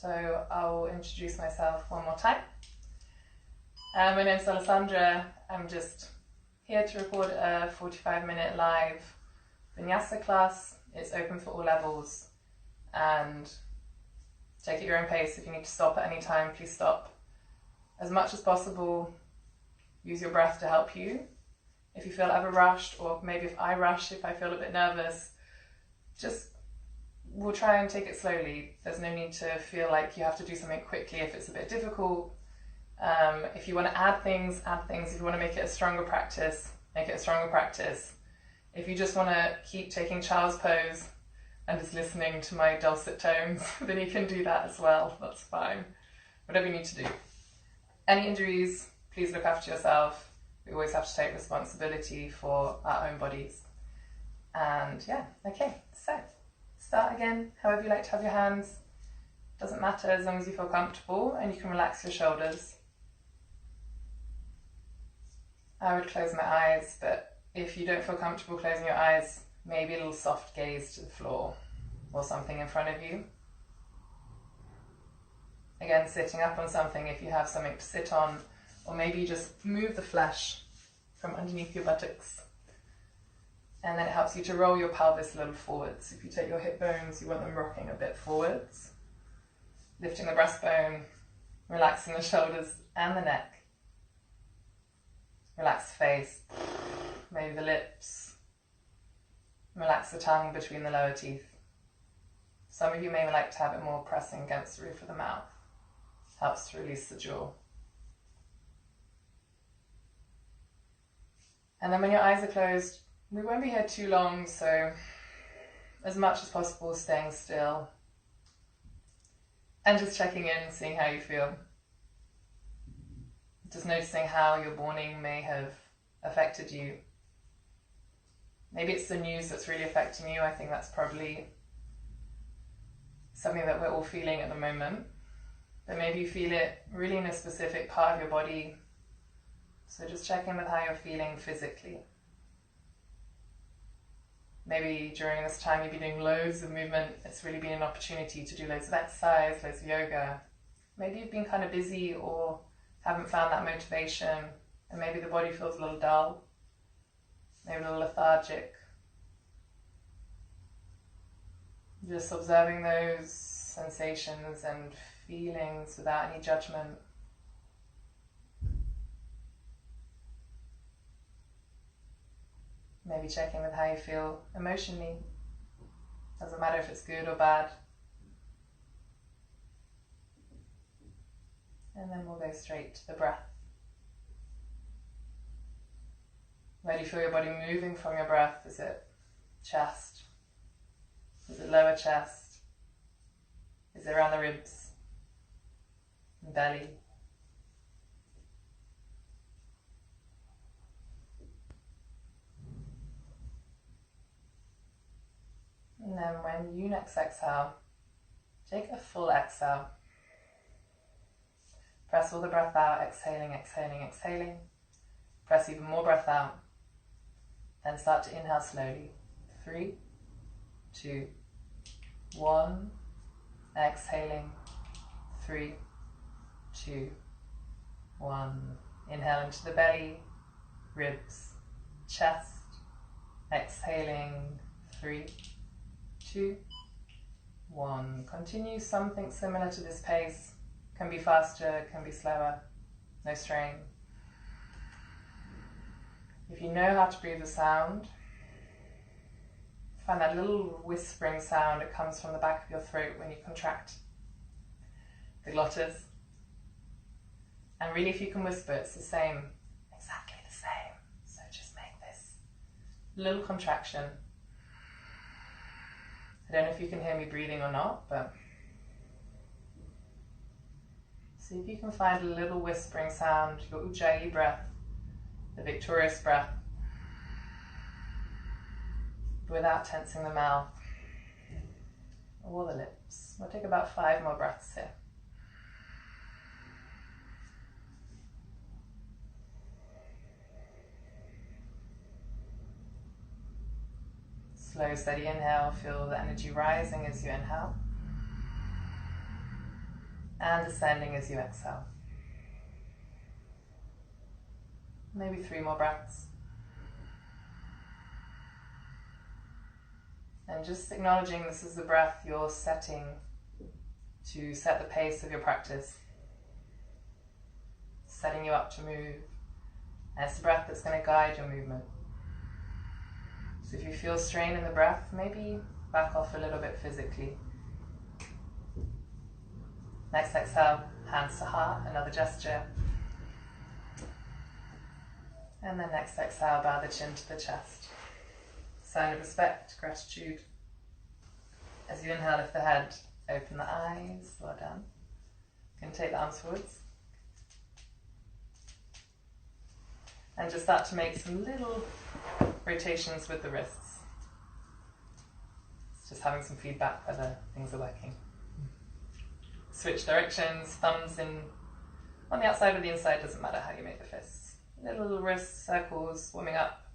So I'll introduce myself one more time. My name's Alessandra. I'm just here to record a 45-minute live vinyasa class. It's open for all levels, and take it at your own pace. If you need to stop at any time, please stop. As much as possible, use your breath to help you. If you feel ever rushed, or maybe if I rush, if I feel a bit nervous, we'll try and take it slowly. There's no need to feel like you have to do something quickly if it's a bit difficult. If you want to add things, add things. If you want to make it a stronger practice, make it a stronger practice. If you just want to keep taking child's pose and just listening to my dulcet tones, then you can do that as well. That's fine. Whatever you need to do. Any injuries, please look after yourself. We always have to take responsibility for our own bodies. And yeah, okay, so start again, however you like to have your hands. Doesn't matter as long as you feel comfortable and you can relax your shoulders. I would close my eyes, but if you don't feel comfortable closing your eyes, maybe a little soft gaze to the floor or something in front of you. Again, sitting up on something if you have something to sit on, or maybe just move the flesh from underneath your buttocks. And then it helps you to roll your pelvis a little forwards. If you take your hip bones, you want them rocking a bit forwards. Lifting the breastbone, relaxing the shoulders and the neck. Relax the face, maybe the lips. Relax the tongue between the lower teeth. Some of you may like to have it more pressing against the roof of the mouth. Helps to release the jaw. And then when your eyes are closed, we won't be here too long, so as much as possible staying still and just checking in, seeing how you feel. Just noticing how your morning may have affected you. Maybe it's the news that's really affecting you. I think that's probably something that we're all feeling at the moment. But maybe you feel it really in a specific part of your body. So just check in with how you're feeling physically. Maybe during this time you've been doing loads of movement. It's really been an opportunity to do loads of exercise, loads of yoga. Maybe you've been kind of busy or haven't found that motivation, and maybe the body feels a little dull, maybe a little lethargic. Just observing those sensations and feelings without any judgment. Maybe checking with how you feel emotionally. Doesn't matter if it's good or bad. And then we'll go straight to the breath. Where do you feel your body moving from your breath? Is it chest? Is it lower chest? Is it around the ribs? Belly? And then when you next exhale, take a full exhale. Press all the breath out, exhaling, exhaling, exhaling. Press even more breath out. Then start to inhale slowly. 3, 2, 1. Exhaling. 3, 2, 1. Inhale into the belly, ribs, chest. Exhaling. 3, 2, 1. Continue something similar to this pace. Can be faster, can be slower, no strain. If you know how to breathe the sound, find that little whispering sound. It comes from the back of your throat when you contract the glottis. And really, if you can whisper, it's the same, exactly the same. So just make this little contraction. I don't know if you can hear me breathing or not, but see if you can find a little whispering sound, your Ujjayi breath, the victorious breath, without tensing the mouth or the lips. We'll take about 5 more breaths here. Slow, steady inhale, feel the energy rising as you inhale. and ascending as you exhale. Maybe 3 more breaths. And just acknowledging this is the breath you're setting to set the pace of your practice, setting you up to move. And it's the breath that's going to guide your movement. So if you feel strain in the breath, maybe back off a little bit physically. Next exhale, hands to heart, another gesture. And then next exhale, bow the chin to the chest. Sign of respect, gratitude. As you inhale, lift the head, open the eyes, well done. You can take the arms forwards. And just start to make some little rotations with the wrists. It's just having some feedback whether things are working. Switch directions, thumbs in on the outside or the inside, doesn't matter how you make the fists. Little wrist circles, warming up.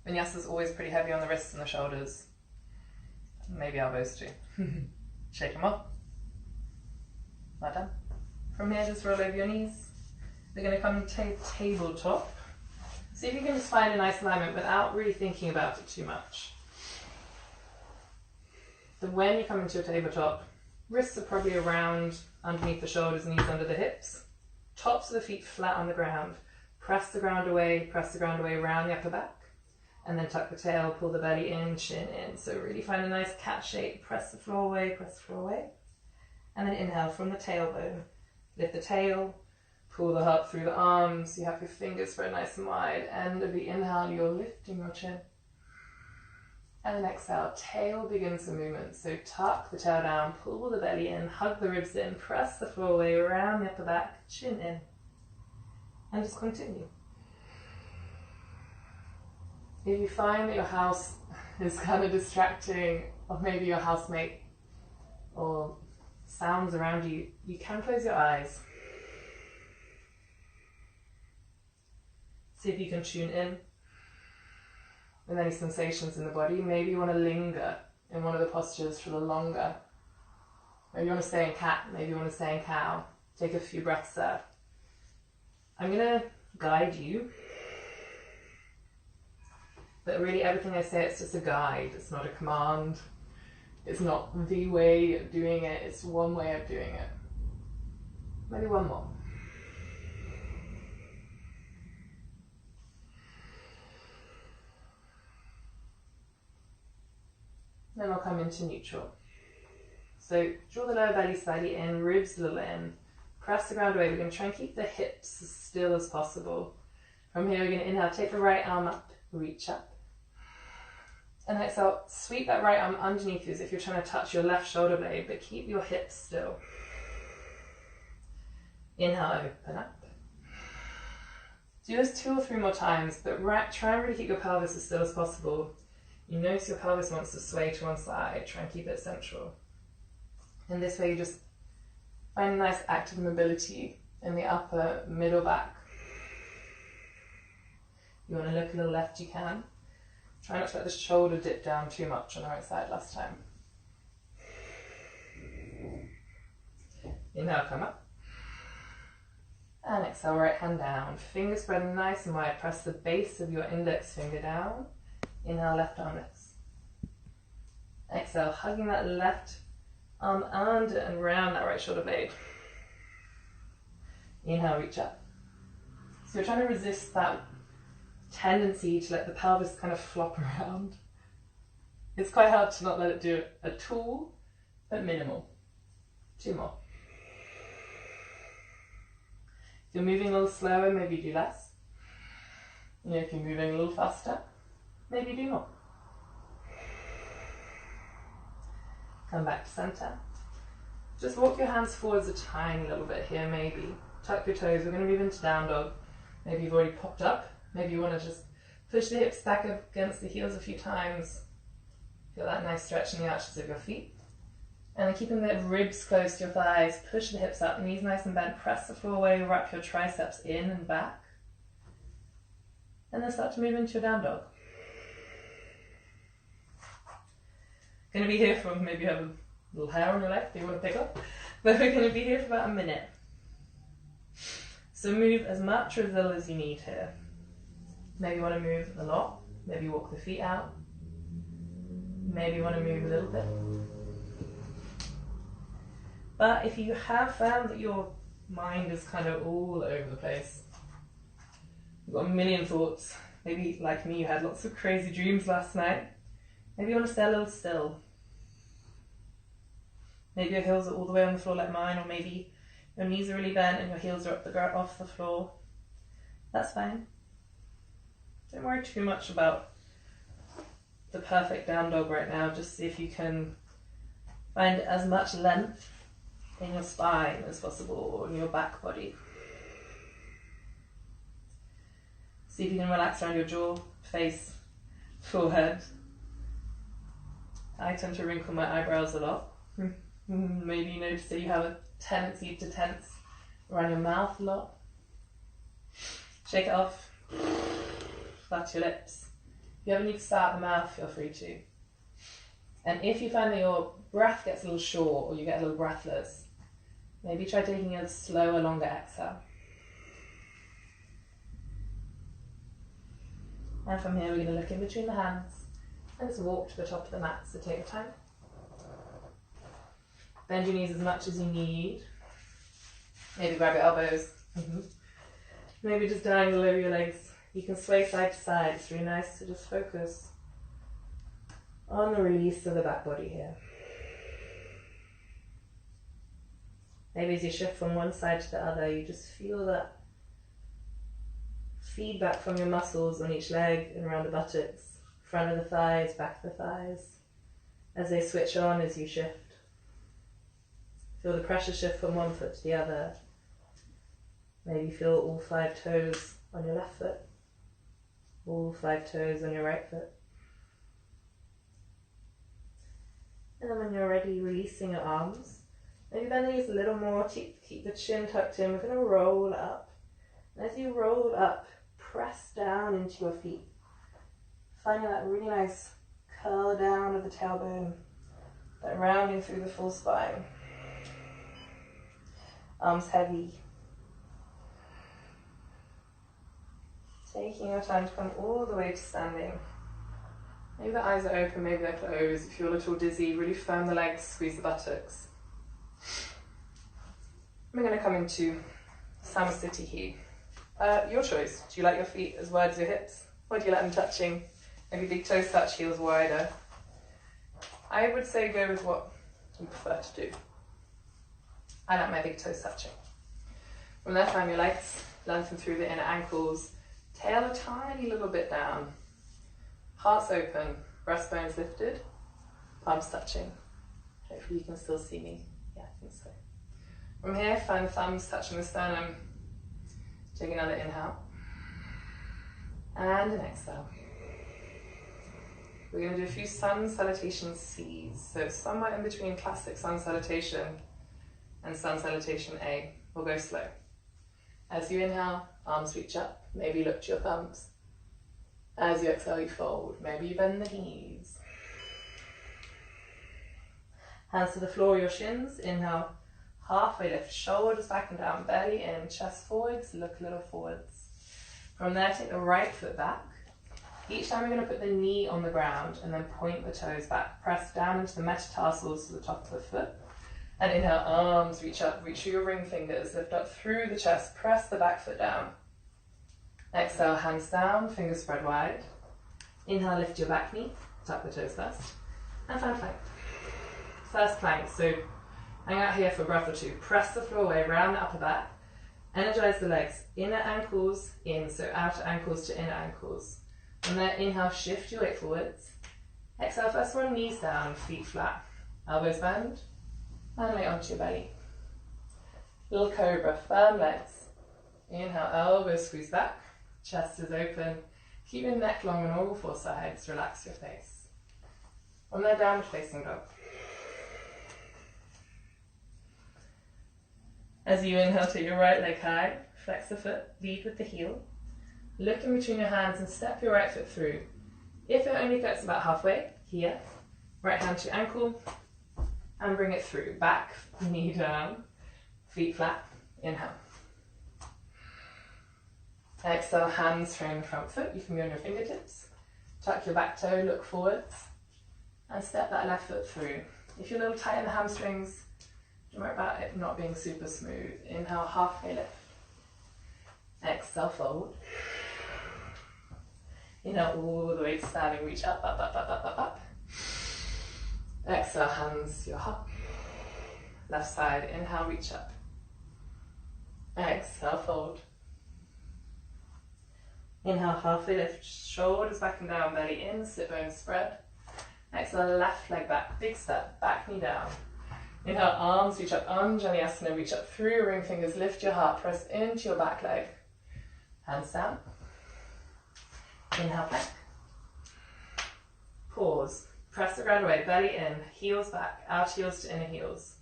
Vinyasa is always pretty heavy on the wrists and the shoulders. Maybe elbows too. Shake them off. Well done. From here, just roll over your knees. We're going to come to tabletop. See if you can just find a nice alignment without really thinking about it too much. So when you come into a tabletop, wrists are probably around underneath the shoulders, knees under the hips. Tops of the feet flat on the ground. Press the ground away around the upper back. And then tuck the tail, pull the belly in, chin in. So really find a nice cat shape. Press the floor away, And then inhale from the tailbone. Lift the tail, pull the heart through the arms. You have your fingers spread nice and wide. End of the inhale, you're lifting your chin. And then exhale, tail begins the movement. So tuck the tail down, pull the belly in, hug the ribs in, press the floor away around the upper back, chin in. And just continue. If you find that your house is kind of distracting, or maybe your housemate, or sounds around you, you can close your eyes. See if you can tune in with any sensations in the body. Maybe you want to linger in one of the postures for the longer. Maybe you want to stay in cat, maybe you want to stay in cow. Take a few breaths there. I'm going to guide you. But really everything I say, it's just a guide. It's not a command. It's not the way of doing it. It's one way of doing it. Maybe one more. Then we'll come into neutral. So draw the lower belly slightly in, ribs a little in. Press the ground away. We're going to try and keep the hips as still as possible. From here, we're going to inhale, take the right arm up, reach up. And exhale, sweep that right arm underneath you as if you're trying to touch your left shoulder blade, but keep your hips still. Inhale, open up. Do this 2 or 3 more times, but try and really keep your pelvis as still as possible. You notice your pelvis wants to sway to one side, try and keep it central. And this way you just find a nice active mobility in the upper middle back. You want to look a little left, you can. Try not to let the shoulder dip down too much on the right side last time. Inhale, come up. And exhale, right hand down. Fingers spread nice and wide. Press the base of your index finger down. Inhale, left arm lifts. Exhale, hugging that left arm under and round that right shoulder blade. Inhale, reach up. So you're trying to resist that tendency to let the pelvis kind of flop around. It's quite hard to not let it do it at all, but minimal. 2 more. If you're moving a little slower, maybe do less. If you're moving a little faster, maybe do more. Come back to center. Just walk your hands forwards a tiny little bit here, maybe. Tuck your toes. We're going to move into down dog. Maybe you've already popped up. Maybe you want to just push the hips back up against the heels a few times. Feel that nice stretch in the arches of your feet. And then keeping the ribs close to your thighs, push the hips up, knees nice and bent, press the floor away, wrap your triceps in and back. And then start to move into your down dog. Going to be here for maybe have little hair on your leg that you want to pick up. But we're going to be here for about a minute. So move as much or as little as you need here. Maybe you want to move a lot. Maybe walk the feet out. Maybe you want to move a little bit. But if you have found that your mind is kind of all over the place, you've got a million thoughts, maybe like me, you had lots of crazy dreams last night, maybe you want to stay a little still. Maybe your heels are all the way on the floor like mine, or maybe your knees are really bent and your heels are off the floor. That's fine. Don't worry too much about the perfect down dog right now. Just see if you can find as much length in your spine as possible, or in your back body. See if you can relax around your jaw, face, forehead. I tend to wrinkle my eyebrows a lot. Maybe you notice that you have a tendency to tense around your mouth a lot. Shake it off. Flat your lips. If you ever need to start the mouth, feel free to. And if you find that your breath gets a little short or you get a little breathless, maybe try taking a slower, longer exhale. And from here, we're going to look in between the hands and just walk to the top of the mat, so take your time. Bend your knees as much as you need. Maybe grab your elbows. Maybe just diagonal over your legs. You can sway side to side. It's really nice to just focus on the release of the back body here. Maybe as you shift from one side to the other, you just feel that feedback from your muscles on each leg and around the buttocks, front of the thighs, back of the thighs, as they switch on as you shift. Feel the pressure shift from one foot to the other. Maybe feel all 5 toes on your left foot, all 5 toes on your right foot. And then when you're ready, releasing your arms. Maybe bend the knees a little more, keep the chin tucked in. We're going to roll up. And as you roll up, press down into your feet. Finding that really nice curl down of the tailbone, that rounding through the full spine. Arms heavy. Taking your time to come all the way to standing. Maybe the eyes are open, maybe they're closed. If you're a little dizzy, really firm the legs, squeeze the buttocks. We're going to come into Samasthiti here. Your choice. Do you like your feet as wide as your hips? Or do you like them touching? Maybe big toes touch, heels wider. I would say go with what you prefer to do. I like my big toes touching. From there, find your legs, lengthen through the inner ankles, tail a tiny little bit down. Hearts open, breastbones lifted, palms touching. Hopefully you can still see me. Yeah, I think so. From here, find the thumbs touching the sternum. Take another inhale. And an exhale. We're going to do a few sun salutation C's. So somewhere in between classic sun salutation and sun salutation A. We'll go slow. As you inhale, arms reach up. Maybe lift your thumbs. As you exhale, you fold. Maybe you bend the knees. Hands to the floor, your shins. Inhale, halfway lift, shoulders back and down, belly in, chest forwards, look a little forwards. From there, take the right foot back. Each time we're going to put the knee on the ground and then point the toes back. Press down into the metatarsals to the top of the foot. And inhale, arms reach up, reach through your ring fingers, lift up through the chest, press the back foot down. Exhale, hands down, fingers spread wide. Inhale, lift your back knee, tuck the toes first, and find plank. First plank, so hang out here for a breath or two. Press the floor away, round the upper back. Energize the legs, inner ankles in, so outer ankles to inner ankles. And then inhale, shift your weight forwards. Exhale, first one, knees down, feet flat. Elbows bend, and lay onto your belly. Little cobra, firm legs. Inhale, elbows squeeze back. Chest is open. Keep your neck long on all 4 sides. Relax your face. From there, downward facing dog. As you inhale, take your right leg high. Flex the foot, lead with the heel. Look in between your hands and step your right foot through. If it only gets about halfway, here. Right hand to ankle. And bring it through. Back, knee down, feet flat. Inhale. Exhale, hands frame the front foot. You can be on your fingertips. Tuck your back toe, look forwards. And step that left foot through. If you're a little tight in the hamstrings, don't worry about it not being super smooth. Inhale, halfway lift. Exhale, fold. Inhale, all the way to standing, reach up, up, up, up, up, up, up. Exhale, hands to your heart. Left side, inhale, reach up. Exhale, fold. Inhale, halfway lift, shoulders back and down, belly in, sit bones spread. Exhale, left leg back, big step, back knee down. Inhale, arms reach up, Anjaneyasana, reach up through your ring fingers, lift your heart, press into your back leg. Hands down. Inhale, plank. Pause. Press the ground away, belly in, heels back, outer heels to inner heels.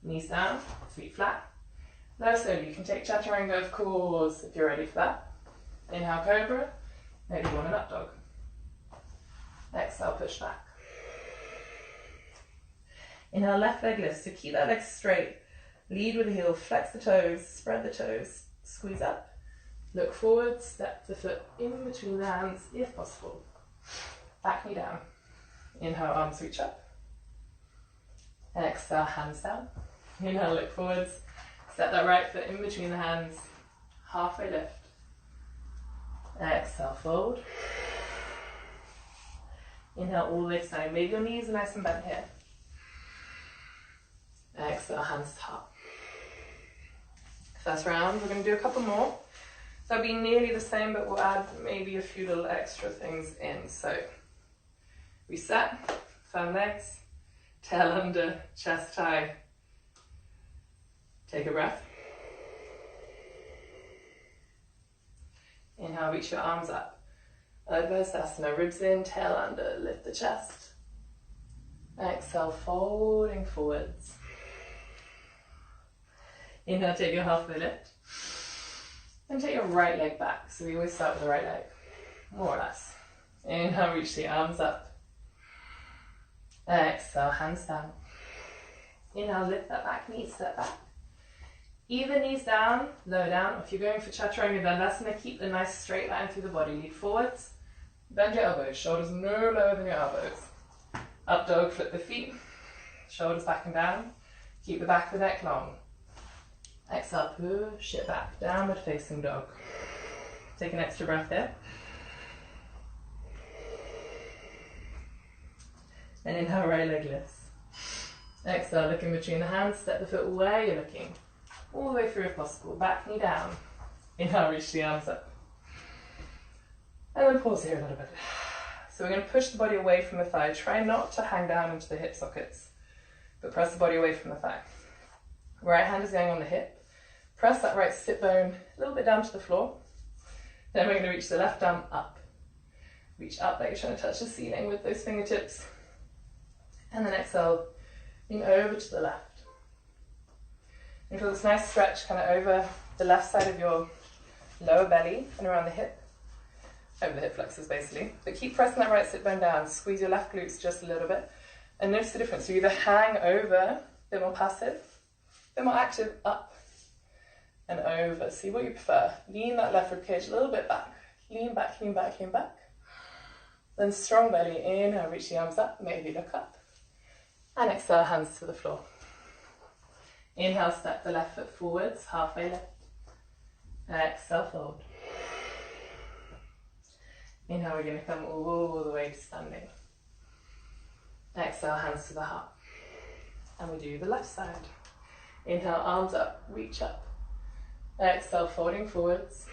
Knees down, feet flat. Low slowly, you can take chaturanga of course if you're ready for that. Inhale, cobra, maybe warm up dog. Exhale, push back. Inhale, left leg lifts, so keep that leg straight. Lead with the heel, flex the toes, spread the toes, squeeze up. Look forward, step the foot in between the hands if possible. Back knee down. Inhale, arms reach up. Exhale, hands down. Inhale, look forwards. Step that right foot in between the hands. Halfway lift. Exhale, fold. Inhale, all the way to standing. Maybe your knees are nice and bent here. Exhale, hands to heart. First round, we're going to do a couple more. So it'll be nearly the same, but we'll add maybe a few little extra things in. So reset, firm legs, tail under, chest high. Take a breath. Inhale, reach your arms up. Urdhva, ribs in, tail under, lift the chest. Exhale, folding forwards. Inhale, take your halfway lift. And take your right leg back. So we always start with the right leg, more or less. Inhale, reach the arms up. Exhale, hands down. Inhale, lift that back knee, step back. Either knees down, lower down, or if you're going for chaturanga dandasana, keep the nice straight line through the body. Lead forwards, bend your elbows, shoulders no lower than your elbows. Up dog, flip the feet, shoulders back and down. Keep the back of the neck long. Exhale, push it back, downward facing dog. Take an extra breath here. And inhale, right leg lifts. Exhale, look in between the hands, step the foot where you're looking. All the way through if possible, back knee down. Inhale, reach the arms up. And then pause here a little bit. So we're going to push the body away from the thigh. Try not to hang down into the hip sockets, but press the body away from the thigh. Right hand is going on the hip. Press that right sit bone a little bit down to the floor. Then we're going to reach the left arm up. Reach up like you're trying to touch the ceiling with those fingertips. And then exhale, lean over to the left. And feel this nice stretch kind of over the left side of your lower belly and around the hip. Over the hip flexors basically. But keep pressing that right sit bone down. Squeeze your left glutes just a little bit. And notice the difference. You either hang over, a bit more passive, a bit more active, up and over. See what you prefer. Lean that left rib cage a little bit back. Lean back, lean back, lean back. Then strong belly. Inhale, reach the arms up, maybe look up. And exhale, hands to the floor. Inhale, step the left foot forwards, halfway lift. Exhale, fold. Inhale, we're going to come all the way to standing. Exhale, hands to the heart. And we do the left side. Inhale, arms up, reach up. Exhale, folding forwards.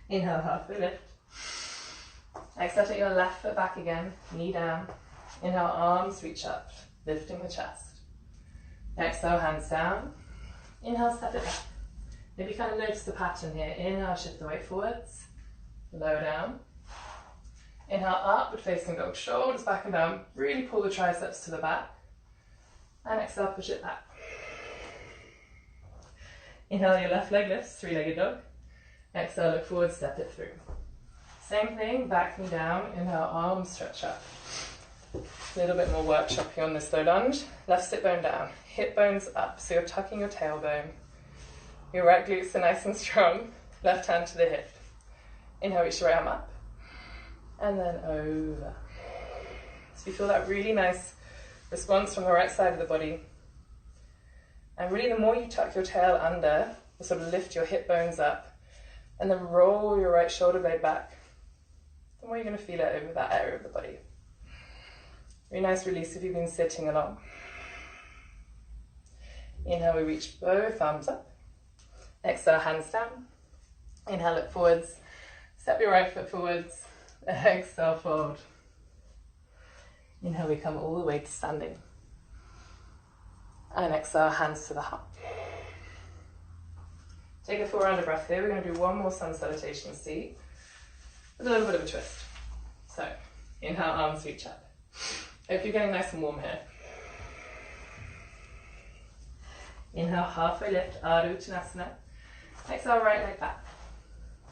Inhale, halfway lift. Exhale, take your left foot back again, knee down. Inhale, arms reach up, lifting the chest. Exhale, hands down. Inhale, step it back. Maybe kind of notice the pattern here. Inhale, shift the weight forwards. Lower down. Inhale, upward facing dog, shoulders back and down. Really pull the triceps to the back. And exhale, push it back. Inhale, your left leg lifts, three-legged dog. Exhale, look forward, step it through. Same thing, back knee down. Inhale, arms stretch up. A little bit more workshop here on this low lunge. Left sit bone down, hip bones up, so you're tucking your tailbone. Your right glutes are nice and strong. Left hand to the hip. Inhale, reach the right arm up. And then over. So you feel that really nice response from the right side of the body. And really the more you tuck your tail under, you sort of lift your hip bones up, and then roll your right shoulder blade back, the more you're going to feel it over that area of the body. Really nice release if you've been sitting along. Inhale, we reach both arms up. Exhale, hands down. Inhale, look forwards. Step your right foot forwards. Exhale, fold. Inhale, we come all the way to standing. And exhale, hands to the heart. Take a full round of breath here. We're going to do one more sun salutation seat with a little bit of a twist. So, inhale, arms reach up. Hope you're getting nice and warm here. Inhale, halfway lift, Ardha Uttanasana. Exhale, right leg back.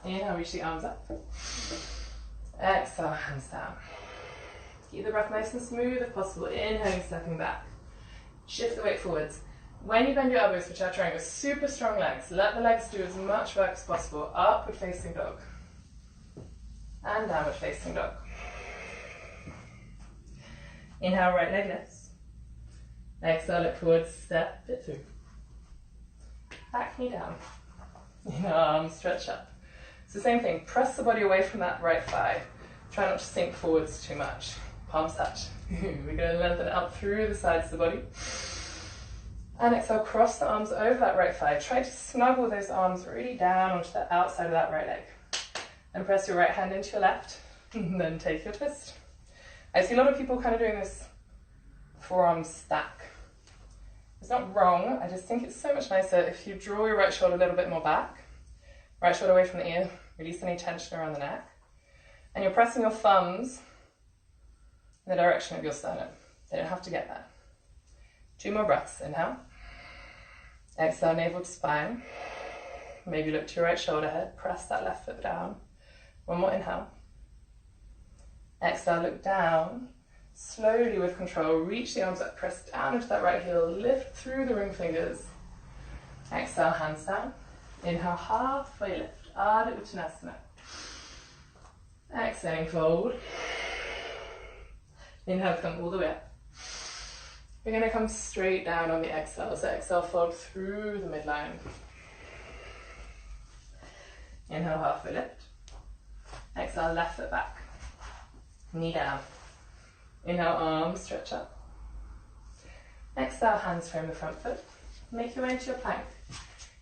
Inhale, reach the arms up. Exhale, hands down. Keep the breath nice and smooth if possible. Inhaling, stepping back. Shift the weight forwards. When you bend your elbows for chaturanga, super strong legs. Let the legs do as much work as possible. Upward facing dog. And downward facing dog. Inhale, right leg lifts. Exhale, look forward, step it through. Back knee down. Inhale, arms stretch up. It's the same thing. Press the body away from that right thigh. Try not to sink forwards too much. Palms touch. We're going to lengthen up through the sides of the body. And exhale, cross the arms over that right thigh. Try to snuggle those arms really down onto the outside of that right leg. And press your right hand into your left. And then take your twist. I see a lot of people kind of doing this forearm stack. It's not wrong, I just think it's so much nicer if you draw your right shoulder a little bit more back. Right shoulder away from the ear, release any tension around the neck. And you're pressing your thumbs in the direction of your sternum. They don't have to get there. 2 more breaths. Inhale. Exhale, navel to spine. Maybe look to your right shoulder head. Press that left foot down. 1 more inhale. Exhale, look down. Slowly with control, reach the arms up, press down into that right heel, lift through the ring fingers. Exhale, hands down. Inhale, halfway lift. Ardha Uttanasana. Exhaling, fold. Inhale, come all the way up. We're going to come straight down on the exhale. So exhale, fold through the midline. Inhale, halfway lift. Exhale, left foot back. Knee down. Inhale, arms stretch up. Exhale, hands frame the front foot. Make your way into your plank.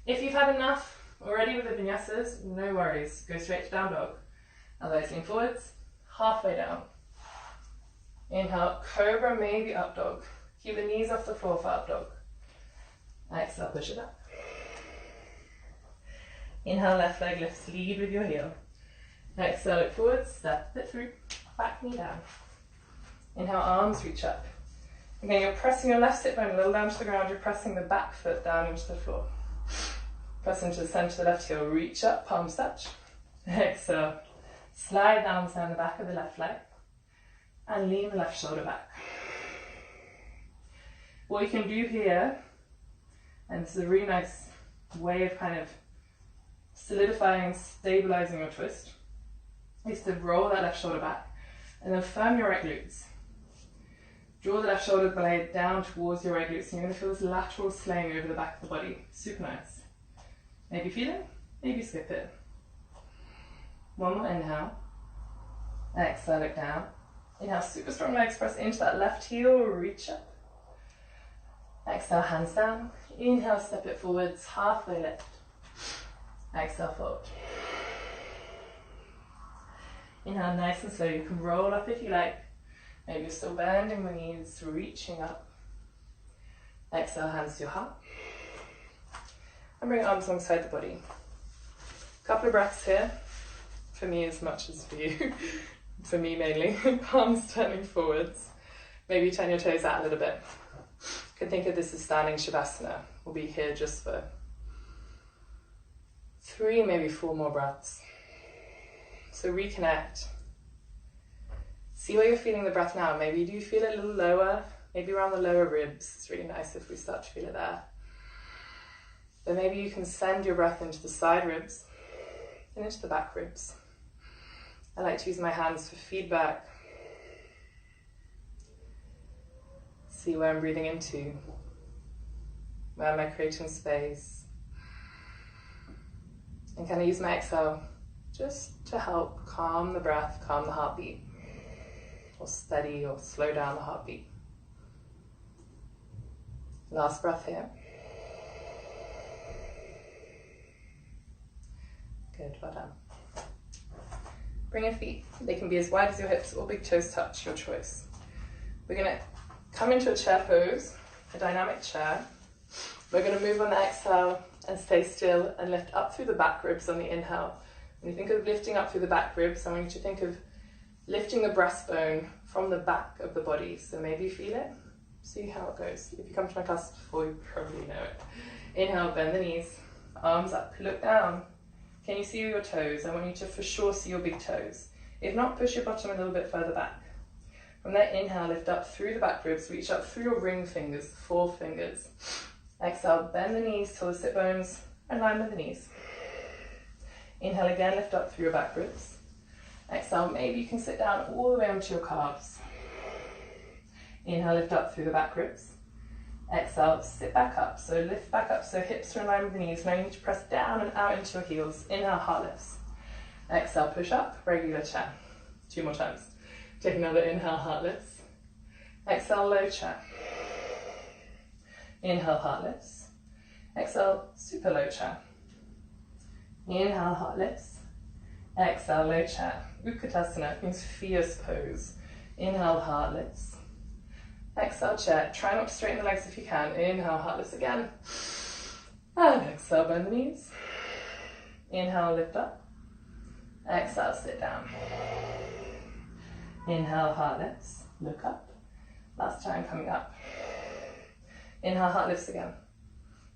If you've had enough already with the vinyasas, no worries. Go straight to down dog. Otherwise, lean forwards, halfway down. Inhale, cobra, maybe up dog. Keep the knees off the floor for up dog. Exhale, push it up. Inhale, left leg lifts, lead with your heel. Exhale, look forward, step it through, back knee down. Inhale, arms reach up. Again, you're pressing your left sit bone a little down to the ground, you're pressing the back foot down into the floor. Press into the center of the left heel, reach up, palms touch. Exhale, slide down the back of the left leg, and lean the left shoulder back. What you can do here, and this is a really nice way of kind of solidifying, stabilizing your twist, is to roll that left shoulder back, and then firm your right glutes. Draw the left shoulder blade down towards your right glutes, and you're going to feel this lateral slaying over the back of the body. Super nice. Maybe feel it, maybe skip it. 1 more inhale. Exhale, look down. Inhale, super strong legs, press into that left heel, reach up. Exhale, hands down. Inhale, step it forwards, halfway lift. Exhale, fold. Inhale, nice and slow. You can roll up if you like. Maybe you're still bending the knees, reaching up. Exhale, hands to your heart. And bring arms alongside the body. Couple of breaths here. For me as much as for you. For me mainly. Palms turning forwards. Maybe turn your toes out a little bit. You can think of this as standing Shavasana. We'll be here just for 3, maybe 4 more breaths. So reconnect. See where you're feeling the breath now. Maybe you do feel it a little lower, maybe around the lower ribs. It's really nice if we start to feel it there. But maybe you can send your breath into the side ribs and into the back ribs. I like to use my hands for feedback. See where I'm breathing into. Where am I creating space? And can I use my exhale just to help calm the breath, calm the heartbeat, or steady or slow down the heartbeat. Last breath here. Good, well done. Bring your feet. They can be as wide as your hips or big toes touch, your choice. We're going to come into a chair pose, a dynamic chair. We're going to move on the exhale and stay still and lift up through the back ribs on the inhale. When you think of lifting up through the back ribs, I want you to think of lifting the breastbone from the back of the body. So maybe feel it. See how it goes. If you come to my class before, you probably know it. Inhale, bend the knees, arms up, look down. Can you see your toes? I want you to for sure see your big toes. If not, push your bottom a little bit further back. From that inhale, lift up through the back ribs, reach up through your ring fingers, 4 fingers. Exhale, bend the knees till the sit bones are in line with the knees. Inhale again, lift up through your back ribs. Exhale, maybe you can sit down all the way onto your calves. Inhale, lift up through the back ribs. Exhale, sit back up. So lift back up so hips are in line with the knees. Now you need to press down and out into your heels. Inhale, heart lifts. Exhale, push up, regular chair. 2 more times. Take another inhale, heart lifts. Exhale, low chair. Inhale, heart lifts. Exhale, super low chair. Inhale, heart lifts. Exhale, low chair. Utkatasana means fierce pose. Inhale, heart lifts. Exhale, chair. Try not to straighten the legs if you can. Inhale, heart lifts again. And exhale, bend the knees. Inhale, lift up. Exhale, sit down. Inhale, heart lifts. Look up. Last time, coming up. Inhale, heart lifts again.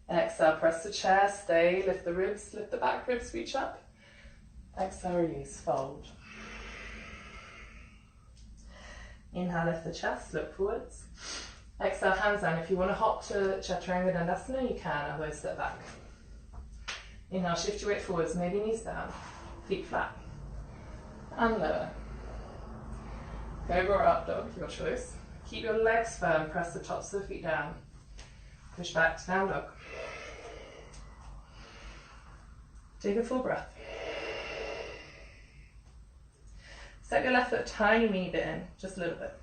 Exhale, press the chair, stay, lift the ribs, lift the back ribs, reach up. Exhale, release, fold. Inhale, lift the chest, look forwards. Exhale, hands down. If you want to hop to Chaturanga Dandasana, you can, otherwise step back. Inhale, shift your weight forwards, maybe knees down, feet flat. And lower. Cobra or up dog, your choice. Keep your legs firm, press the tops of the feet down. Push back to down dog. Take a full breath. Step your left foot a tiny mini bit in, just a little bit.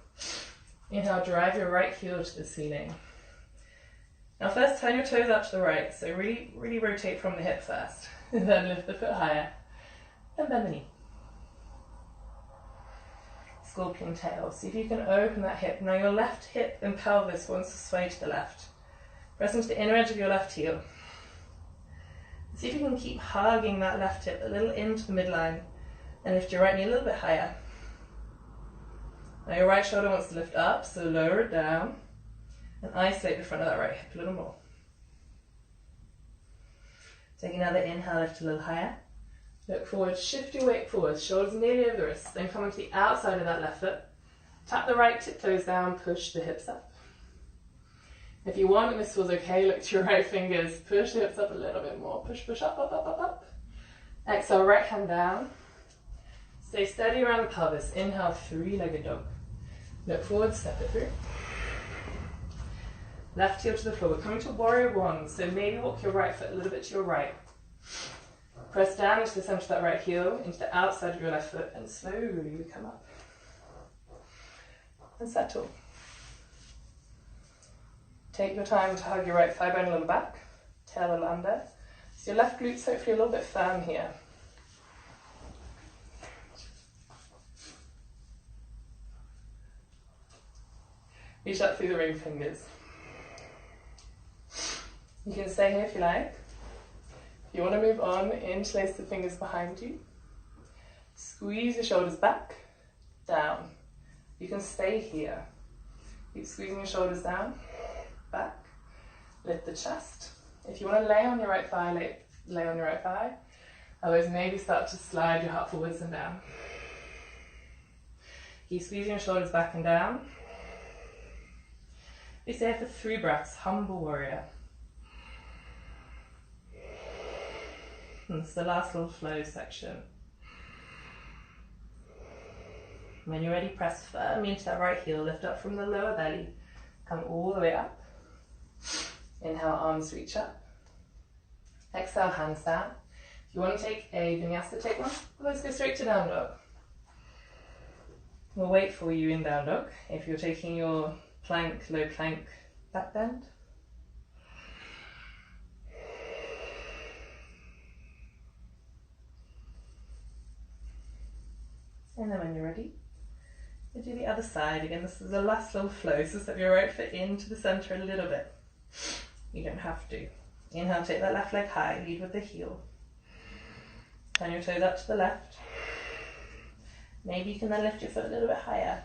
Inhale, drive your right heel to the ceiling. Now first turn your toes out to the right, so really rotate from the hip first. Then lift the foot higher, and bend the knee. Scorpion tail. See if you can open that hip. Now your left hip and pelvis wants to sway to the left. Press into the inner edge of your left heel. See if you can keep hugging that left hip a little into the midline and lift your right knee a little bit higher. Now your right shoulder wants to lift up, so lower it down and isolate the front of that right hip a little more. Take another inhale, lift a little higher. Look forward, shift your weight forward, shoulders nearly over the wrists, then come onto the outside of that left foot. Tap the right tiptoes down, push the hips up. If you want, and this feels okay, look to your right fingers, push the hips up a little bit more. Push, push, up, up, up, up, up. Exhale, right hand down. Stay steady around the pelvis. Inhale, 3-legged dog. Look forward, step it through. Left heel to the floor. We're coming to warrior 1, so maybe walk your right foot a little bit to your right. Press down into the center of that right heel, into the outside of your left foot, and slowly we come up. And settle. Take your time to hug your right thigh bone a little back, tail a little under. So your left glutes hopefully a little bit firm here. Reach up through the ring fingers. You can stay here if you like. If you want to move on, interlace the fingers behind you. Squeeze your shoulders back, down. You can stay here. Keep squeezing your shoulders down, back. Lift the chest. If you want to lay on your right thigh, lay on your right thigh. Otherwise, maybe start to slide your heart forwards and down. Keep squeezing your shoulders back and down. We stay here for 3 breaths, humble warrior. And this is the last little flow section. When you're ready, press firmly into that right heel, lift up from the lower belly, come all the way up. Inhale, arms reach up. Exhale, hands down. If you want to take a vinyasa, take one. Otherwise, go straight to down dog. We'll wait for you in down dog. If you're taking your plank, low plank, back bend. And then when you're ready, we'll do the other side. Again, this is the last little flow, so step your right foot into the center a little bit. You don't have to. Inhale, take that left leg high, lead with the heel. Turn your toes out to the left. Maybe you can then lift your foot a little bit higher.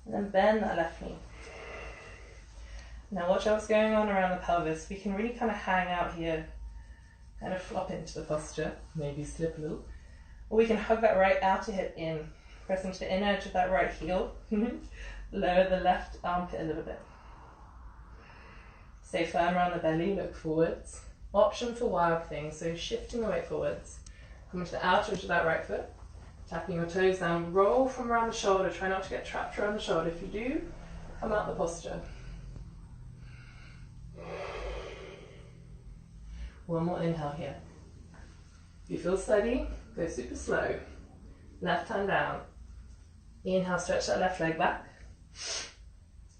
And then bend that left knee. Now watch out what's going on around the pelvis. We can really kind of hang out here, kind of flop into the posture, maybe slip a little. Or we can hug that right outer hip in, press into the inner edge of that right heel, lower the left armpit a little bit. Stay firm around the belly, look forwards. Option for wild things, so shifting the weight forwards. Come into the outer edge of that right foot, tapping your toes down, roll from around the shoulder, try not to get trapped around the shoulder. If you do, come out the posture. One more inhale here. If you feel steady, go super slow. Left hand down. Inhale, stretch that left leg back.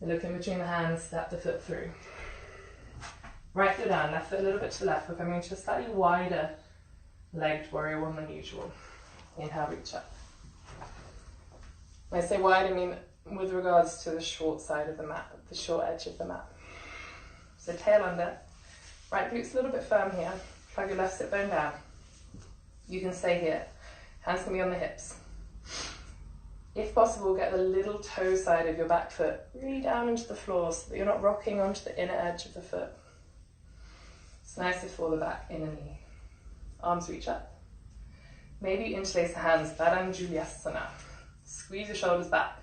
And look in between the hands, step the foot through. Right foot down, left foot a little bit to the left. We're coming into a slightly wider legged warrior one than usual. Inhale, reach up. When I say wide, I mean with regards to the short side of the mat, the short edge of the mat. So tail under. Right glutes a little bit firm here. Plug your left sit bone down. You can stay here. Hands can be on the hips. If possible, get the little toe side of your back foot really down into the floor so that you're not rocking onto the inner edge of the foot. It's nice to fall the back inner knee. Arms reach up. Maybe interlace the hands, Badanjuliasana. Squeeze your shoulders back.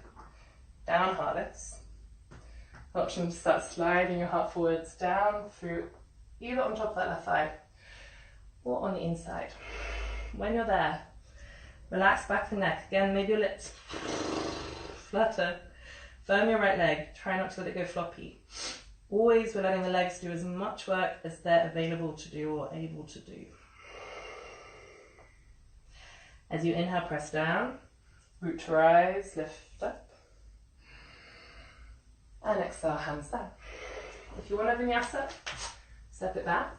Down heartless. Option to start sliding your heart forwards down through either on top of that left thigh or on the inside. When you're there, relax back the neck. Again, maybe your lips flutter. Firm your right leg. Try not to let it go floppy. Always we're letting the legs do as much work as they're available to do or able to do. As you inhale, press down. Root to rise, lift up. And exhale, hands down. If you want a vinyasa, step it back.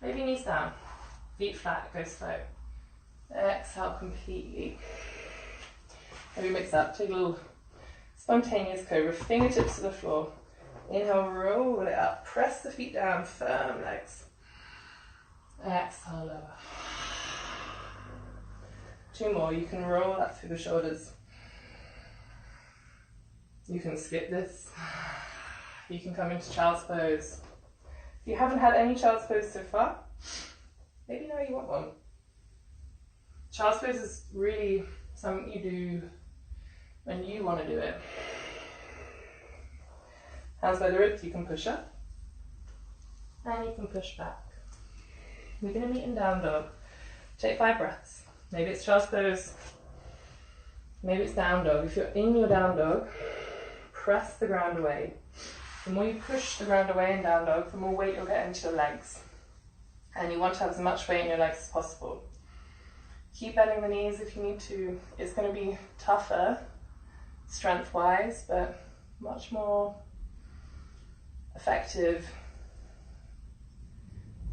Maybe knees down. Feet flat, go slow. Exhale completely. Maybe mix up, take a little spontaneous cobra, fingertips to the floor. Inhale, roll it up, press the feet down, firm legs. Exhale, lower. 2 more, you can roll up through the shoulders. You can skip this. You can come into child's pose. If you haven't had any child's pose so far, maybe now you want one. Child's pose is really something you do when you want to do it. Hands by the ribs, you can push up and you can push back. We're going to meet in down dog. Take 5 breaths. Maybe it's child's pose, maybe it's down dog. If you're in your down dog, press the ground away. The more you push the ground away in down dog, the more weight you'll get into your legs. And you want to have as much weight in your legs as possible. Keep bending the knees if you need to. It's going to be tougher, strength-wise, but much more effective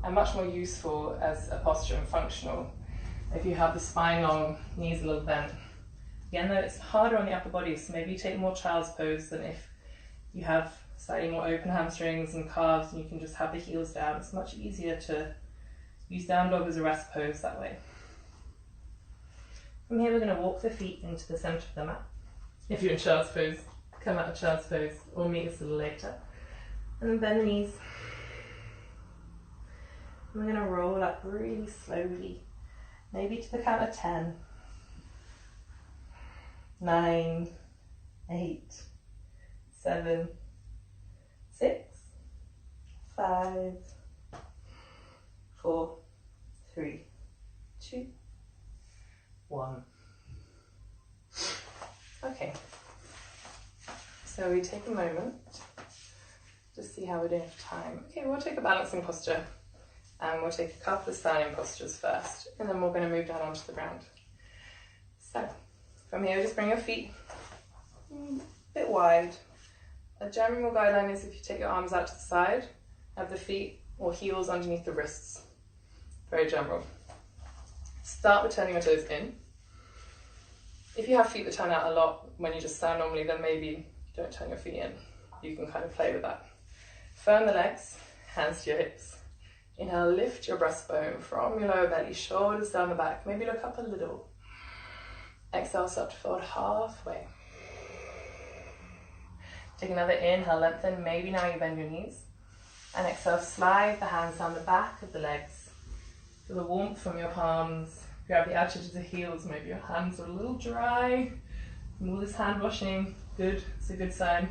and much more useful as a posture and functional if you have the spine long, knees a little bent. Again though, it's harder on the upper body, so maybe you take more child's pose than if you have slightly more open hamstrings and calves and you can just have the heels down. It's much easier to use down dog as a rest pose that way. From here we're going to walk the feet into the centre of the mat. If you're in child's pose, come out of child's pose or meet us a little later. And then bend the knees. And we're going to roll up really slowly, maybe to the count of 10. 9, 8, 7, 6, 5, 4, 3, 2, 1. Okay, so we take a moment to see how we're doing for time. Okay, we'll take a balancing posture and we'll take a couple of standing postures first, and then we're going to move down onto the ground. So from here, just bring your feet a bit wide. A general guideline is if you take your arms out to the side, have the feet or heels underneath the wrists. Very general. Start with turning your toes in. If you have feet that turn out a lot when you just stand normally, then maybe don't turn your feet in. You can kind of play with that. Firm the legs, hands to your hips. Inhale, lift your breastbone from your lower belly, shoulders down the back. Maybe look up a little. Exhale, start to fold halfway. Take another inhale, lengthen. Maybe now you bend your knees. And exhale, slide the hands down the back of the legs. Feel the warmth from your palms. Grab the outer edge of the heels. Maybe your hands are a little dry from all this hand washing. Good, it's a good sign.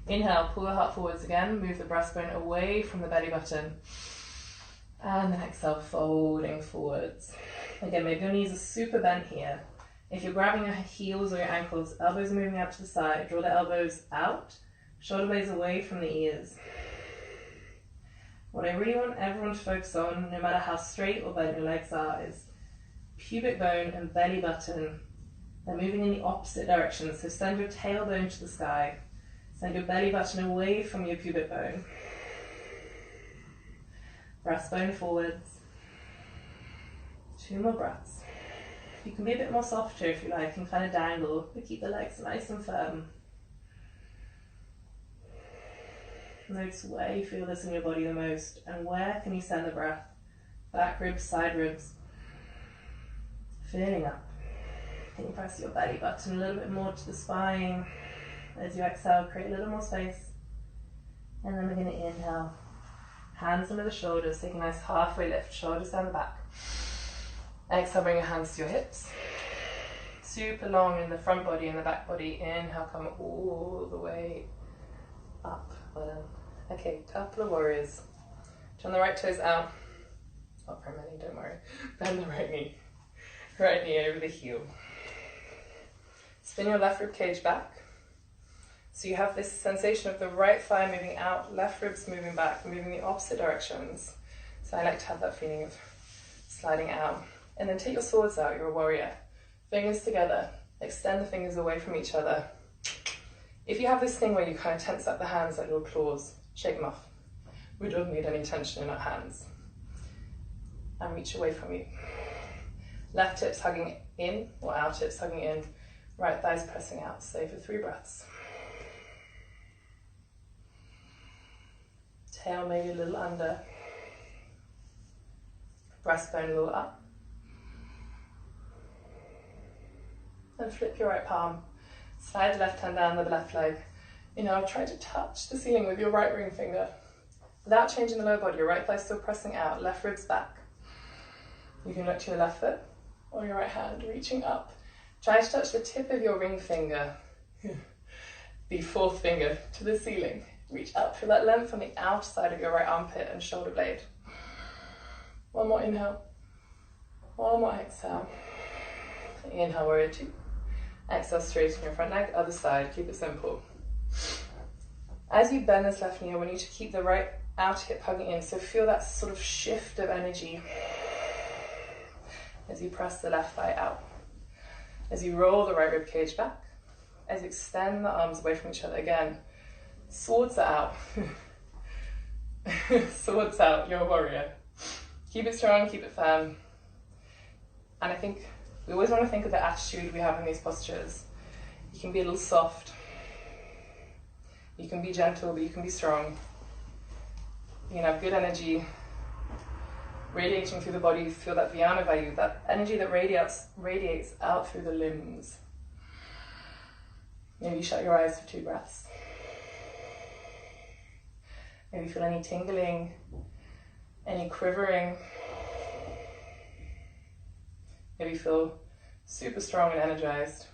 Inhale, pull the heart forwards again. Move the breastbone away from the belly button. And then exhale, folding forwards. Again, maybe your knees are super bent here. If you're grabbing your heels or your ankles, elbows are moving out to the side. Draw the elbows out, shoulder blades away from the ears. What I really want everyone to focus on, no matter how straight or bent your legs are, is pubic bone and belly button. They're moving in the opposite direction, so send your tailbone to the sky. Send your belly button away from your pubic bone. Breastbone forwards. 2 more breaths. You can be a bit more soft here if you like, and kind of dangle, but keep the legs nice and firm. Notice where you feel this in your body the most, and where can you send the breath? Back ribs, side ribs. Filling up. Can you press your belly button a little bit more to the spine? As you exhale, create a little more space. And then we're going to inhale. Hands under the shoulders, take a nice halfway lift, shoulders down the back. Exhale, bring your hands to your hips. Super long in the front body and the back body. Inhale, come all the way up. Well done. Okay, couple of warriors. Turn the right toes out. Not very many, don't worry. Bend the right knee. Right knee over the heel. Spin your left rib cage back. So you have this sensation of the right thigh moving out, left ribs moving back, moving the opposite directions. So I like to have that feeling of sliding out. And then take your swords out, you're a warrior. Fingers together, extend the fingers away from each other. If you have this thing where you kind of tense up the hands like little claws, shake them off. We don't need any tension in our hands. And reach away from you. Left hips hugging in, or out hips hugging in. Right thighs pressing out. Stay for 3 breaths. Tail maybe a little under. Breastbone a little up. And flip your right palm. Slide the left hand down the left leg. Try to touch the ceiling with your right ring finger. Without changing the lower body, your right thigh still pressing out, left ribs back. You can look to your left foot or your right hand, reaching up. Try to touch the tip of your ring finger, the 4th finger, to the ceiling. Reach up, feel that length on the outside of your right armpit and shoulder blade. One more inhale. One more exhale. Inhale, warrior 2. Exhale, straighten your front leg, other side, keep it simple. As you bend this left knee, I want you to keep the right outer hip hugging in, so feel that sort of shift of energy as you press the left thigh out. As you roll the right rib cage back, as you extend the arms away from each other again, swords are out. Swords out, you're a warrior. Keep it strong, keep it firm. And I think we always want to think of the attitude we have in these postures. You can be a little soft. You can be gentle, but you can be strong. You can have good energy radiating through the body. Feel that Vyana value, that energy that radiates out through the limbs. Maybe shut your eyes for 2 breaths. Maybe feel any tingling, any quivering. Maybe feel super strong and energized.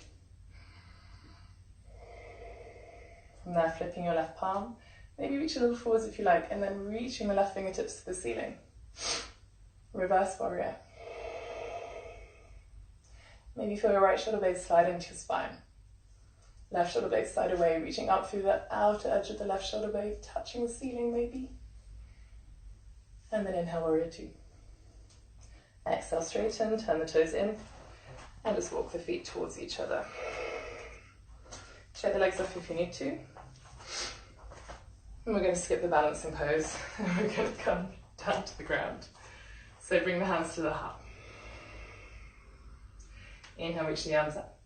From there, flipping your left palm. Maybe reach a little forwards if you like, and then reaching the left fingertips to the ceiling. Reverse warrior. Maybe feel your right shoulder blade slide into your spine. Left shoulder blade slide away, reaching up through the outer edge of the left shoulder blade, touching the ceiling maybe. And then inhale, warrior two. Exhale, straighten, turn the toes in, and just walk the feet towards each other. Shake the legs off if you need to. And we're going to skip the balancing pose, and we're going to come down to the ground. So bring the hands to the heart. Inhale, reach the arms up.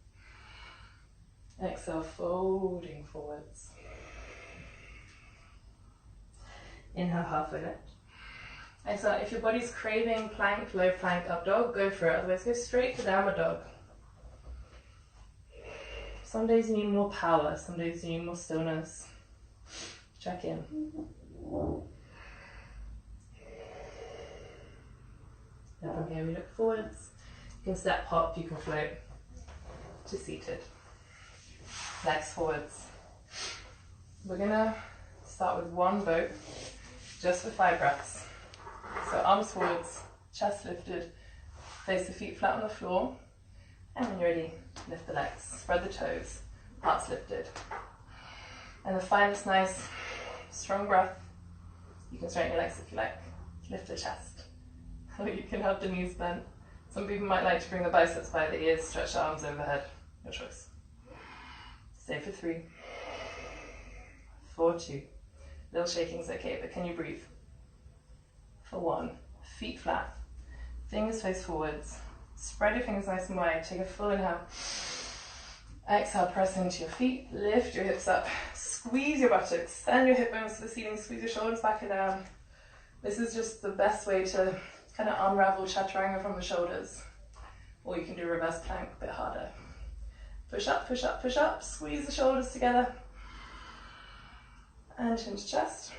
Exhale, folding forwards. Inhale, halfway lift. Exhale, if your body's craving plank, low plank, up dog, go for it. Otherwise, go straight to downward dog. Some days you need more power, some days you need more stillness. Check in. And from here we look forwards. You can step hop, you can float to seated. Legs forwards. We're gonna start with one boat, just for 5 breaths. So arms forwards, chest lifted, face the feet flat on the floor, and when you're ready, lift the legs, spread the toes, hearts lifted. And then find this nice, strong breath. You can straighten your legs if you like, lift the chest, or you can have the knees bent. Some people might like to bring the biceps by the ears, stretch the arms overhead, your choice. Stay for 3, 4, 2. Little shaking's okay, but can you breathe? For 1, feet flat, fingers face forwards, spread your fingers nice and wide, take a full inhale. Exhale, press into your feet, lift your hips up, squeeze your buttocks, send your hip bones to the ceiling, squeeze your shoulders back and down. This is just the best way to kind of unravel chaturanga from the shoulders. Or you can do reverse plank a bit harder. Push up, push up, push up, squeeze the shoulders together. And chin to chest.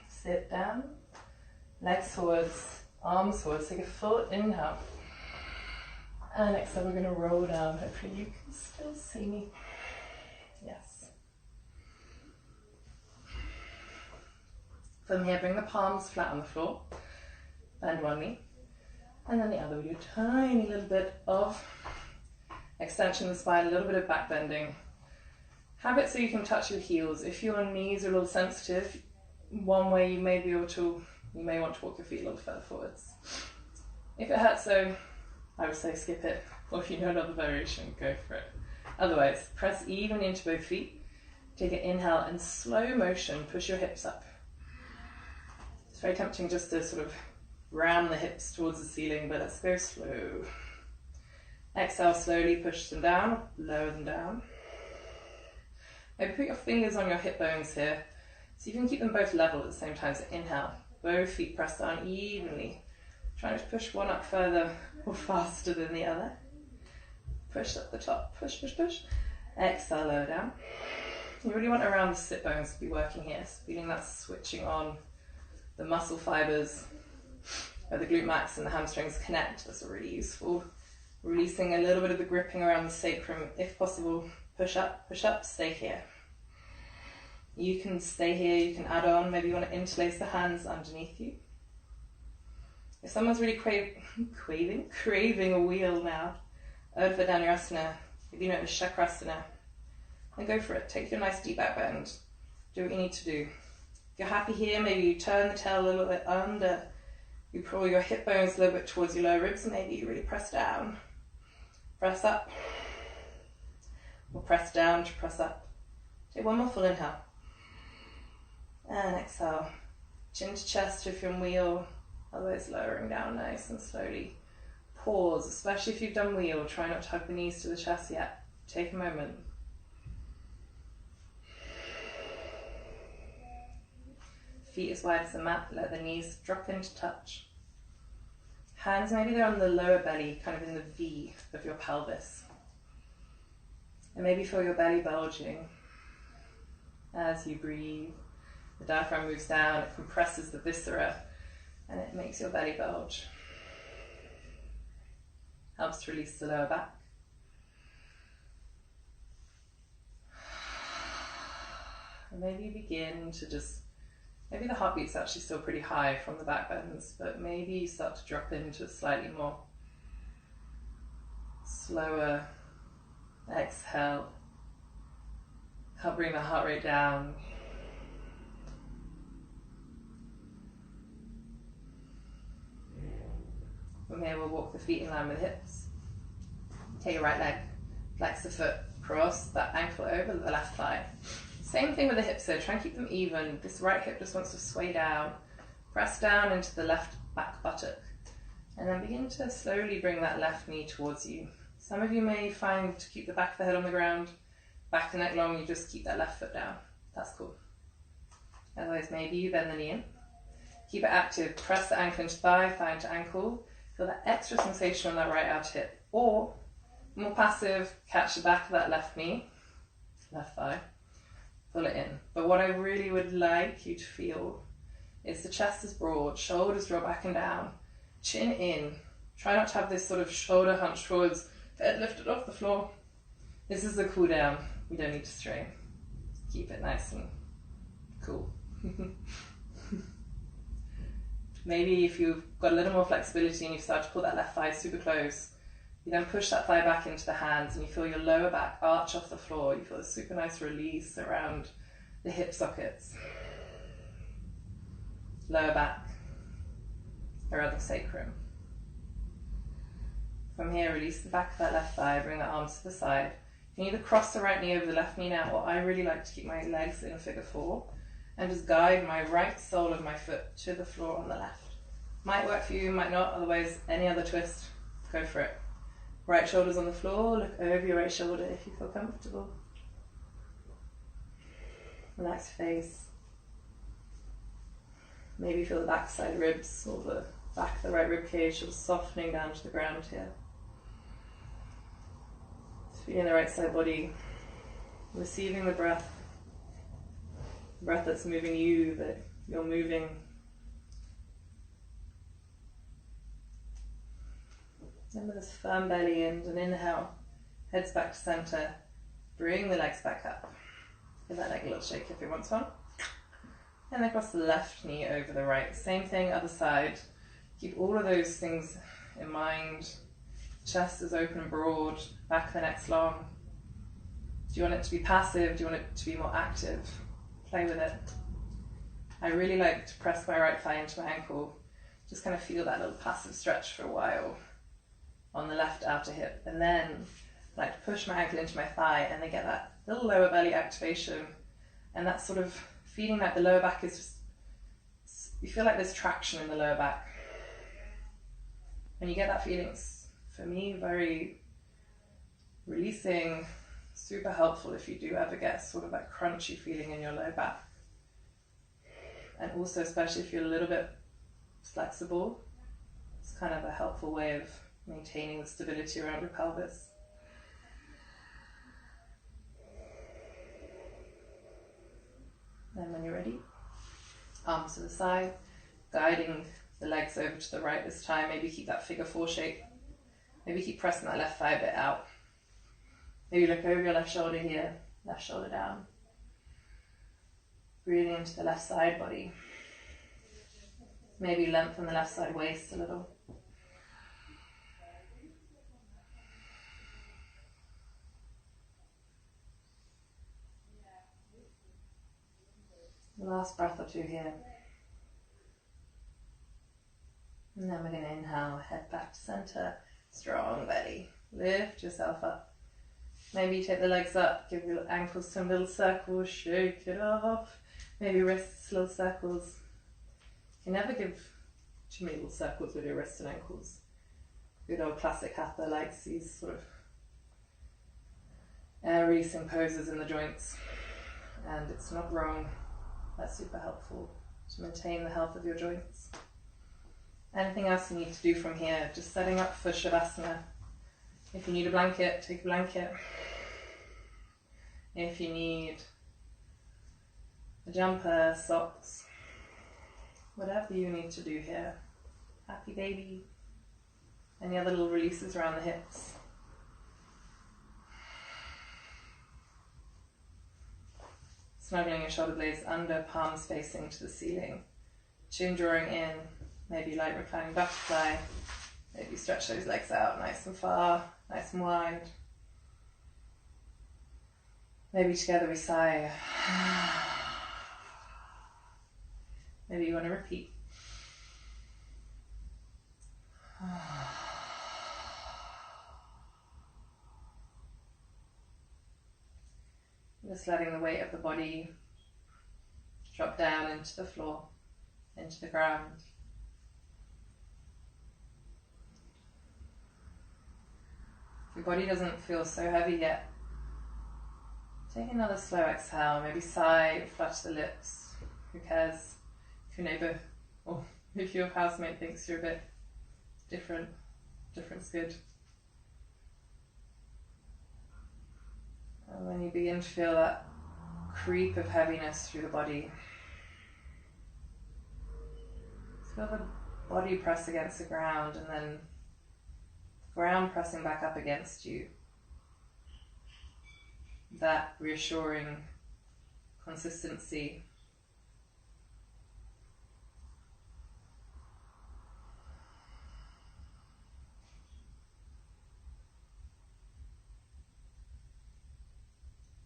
Sit down, legs forwards, arms forwards, take a full inhale. And exhale, we're going to roll down. Hopefully you can still see me. Yes. From here, bring the palms flat on the floor. Bend one knee. And then the other. We do a tiny little bit of extension of the spine, a little bit of back bending. Have it so you can touch your heels. If your knees are a little sensitive, one way you may want to walk your feet a little further forwards. If it hurts though, I would say skip it, or if you know another variation, go for it. Otherwise, press evenly into both feet. Take an inhale and slow motion, push your hips up. It's very tempting just to sort of ram the hips towards the ceiling, but let's go slow. Exhale, slowly push them down, lower them down. Maybe put your fingers on your hip bones here, so you can keep them both level at the same time. So inhale, both feet press down evenly. Trying to push one up further or faster than the other. Push up the top, push, push, push. Exhale, lower down. You really want around the sit bones to be working here, so feeling that switching on the muscle fibers where the glute max and the hamstrings connect. That's really useful. Releasing a little bit of the gripping around the sacrum. If possible, push up, stay here. You can stay here, you can add on, maybe you want to interlace the hands underneath you. If someone's really craving a wheel now, Urdhva Dhanurasana, if you know the Chakrasana, then go for it. Take your nice deep back bend. Do what you need to do. If you're happy here, maybe you turn the tail a little bit under. You pull your hip bones a little bit towards your lower ribs, and maybe you really press down. Press up. Or press down to press up. Take one more full inhale. And exhale. Chin to chest if you're in wheel. Otherwise lowering down nice and slowly. Pause, especially if you've done wheel. Try not to hug the knees to the chest yet. Take a moment. Feet as wide as the mat, let the knees drop into touch. Hands, maybe they're on the lower belly, kind of in the V of your pelvis. And maybe feel your belly bulging as you breathe. The diaphragm moves down, it compresses the viscera, and it makes your belly bulge. Helps to release the lower back. And maybe begin to just, maybe the heartbeat's actually still pretty high from the back bends, but maybe you start to drop into a slightly more slower exhale. Help bring the heart rate down. From here we'll walk the feet in line with the hips. Take your right leg, flex the foot, cross that ankle over the left thigh. Same thing with the hips though, try and keep them even. This right hip just wants to sway down. Press down into the left back buttock. And then begin to slowly bring that left knee towards you. Some of you may find to keep the back of the head on the ground, back the neck long, you just keep that left foot down. That's cool. Otherwise, maybe you bend the knee in. Keep it active. Press the ankle into thigh, thigh into ankle. Feel that extra sensation on that right outer hip. Or, more passive, catch the back of that left knee, left thigh, pull it in. But what I really would like you to feel is the chest is broad, shoulders draw back and down, chin in. Try not to have this sort of shoulder hunch towards, head lifted off the floor. This is the cool down. We don't need to strain. Keep it nice and cool. Maybe if you've got a little more flexibility and you start to pull that left thigh super close, you then push that thigh back into the hands and you feel your lower back arch off the floor. You feel a super nice release around the hip sockets. Lower back, around the sacrum. From here, release the back of that left thigh, bring the arms to the side. You can either cross the right knee over the left knee now, or I really like to keep my legs in a figure four and just guide my right sole of my foot to the floor on the left. Might work for you, might not, otherwise any other twist, go for it. Right shoulder's on the floor, look over your right shoulder if you feel comfortable. Relax your face. Maybe feel the back side ribs or the back of the right rib cage sort of softening down to the ground here. Feeling the right side body, receiving the breath that's moving you, that you're moving. Remember this firm belly and an inhale, heads back to center, bring the legs back up. Give that leg a little shake if you want one. And across the left knee over the right. Same thing, other side. Keep all of those things in mind. Chest is open and broad, back of the neck's long. Do you want it to be passive? Do you want it to be more active? Play with it. I really like to press my right thigh into my ankle. Just kind of feel that little passive stretch for a while on the left outer hip. And then I like to push my ankle into my thigh and then get that little lower belly activation. And that sort of feeling like the lower back is just, you feel like there's traction in the lower back. When you get that feeling, it's, for me, very releasing, super helpful if you do ever get sort of that crunchy feeling in your low back. And also, especially if you're a little bit flexible, it's kind of a helpful way of maintaining the stability around your pelvis. And when you're ready, arms to the side, guiding the legs over to the right this time. Maybe keep that figure four shape. Maybe keep pressing that left thigh a bit out. Maybe look over your left shoulder here, left shoulder down. Breathing into the left side body. Maybe lengthen the left side waist a little. The last breath or two here. And then we're going to inhale, head back to center, strong belly. Lift yourself up. Maybe you take the legs up, give your ankles some little circles, shake it off. Maybe wrists, little circles. You can never give too many little circles with your wrists and ankles. Good old classic hatha likes these sort of air releasing poses in the joints. And it's not wrong. That's super helpful to maintain the health of your joints. Anything else you need to do from here? Just setting up for Shavasana. If you need a blanket, take a blanket. If you need a jumper, socks, whatever you need to do here. Happy baby. Any other little releases around the hips. snuggling your shoulder blades under, palms facing to the ceiling. Chin drawing in, maybe light reclining butterfly. Maybe stretch those legs out nice and far, nice and wide. Maybe together we sigh. Maybe you want to repeat. Just letting the weight of the body drop down into the floor, into the ground. If your body doesn't feel so heavy yet, take another slow exhale. Maybe sigh, flush the lips. Who cares if your neighbour or if your housemate thinks you're a bit different? Different's good. And when you begin to feel that creep of heaviness through the body, feel the body press against the ground and then the ground pressing back up against you. That reassuring consistency.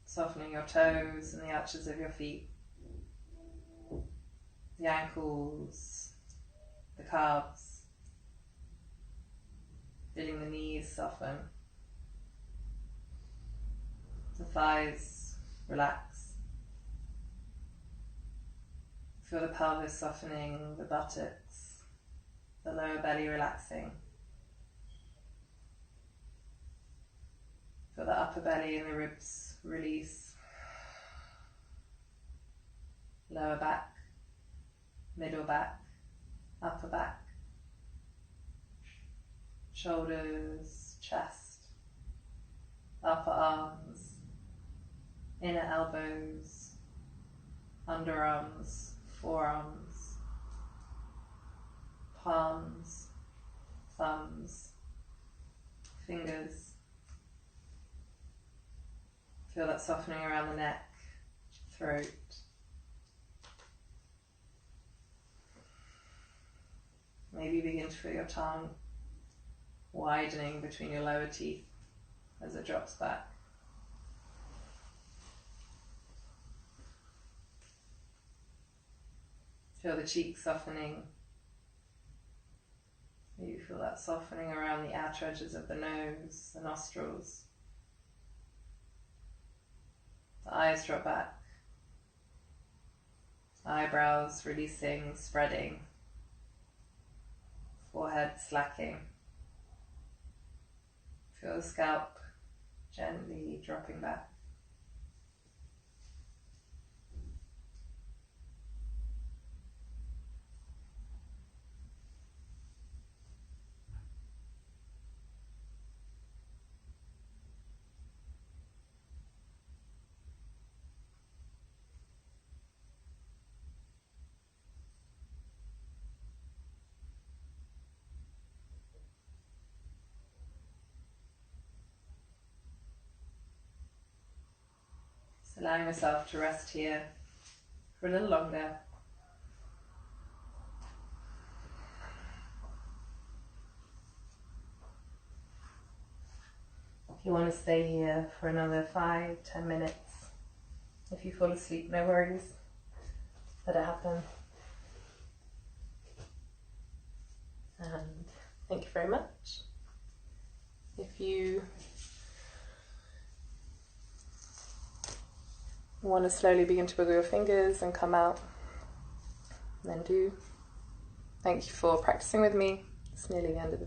Softening your toes and the arches of your feet, the ankles, the calves, feeling the knees soften, the thighs relax. Feel the pelvis softening, the buttocks, the lower belly relaxing. Feel the upper belly and the ribs release. Lower back, middle back, upper back, shoulders, chest, upper arms, inner elbows, underarms, forearms, palms, thumbs, fingers. Feel that softening around the neck, throat. Maybe begin to feel your tongue widening between your lower teeth as it drops back. Feel the cheeks softening. Maybe feel that softening around the outer edges of the nose, the nostrils. The eyes drop back. Eyebrows releasing, spreading. Forehead slacking. Feel the scalp gently dropping back. Allowing yourself to rest here for a little longer. If you want to stay here for another 5-10 minutes, if you fall asleep, no worries, let it happen. And thank you very much. If you want to slowly begin to wiggle your fingers and come out, then do. Thank you for practicing with me. It's nearly the end of the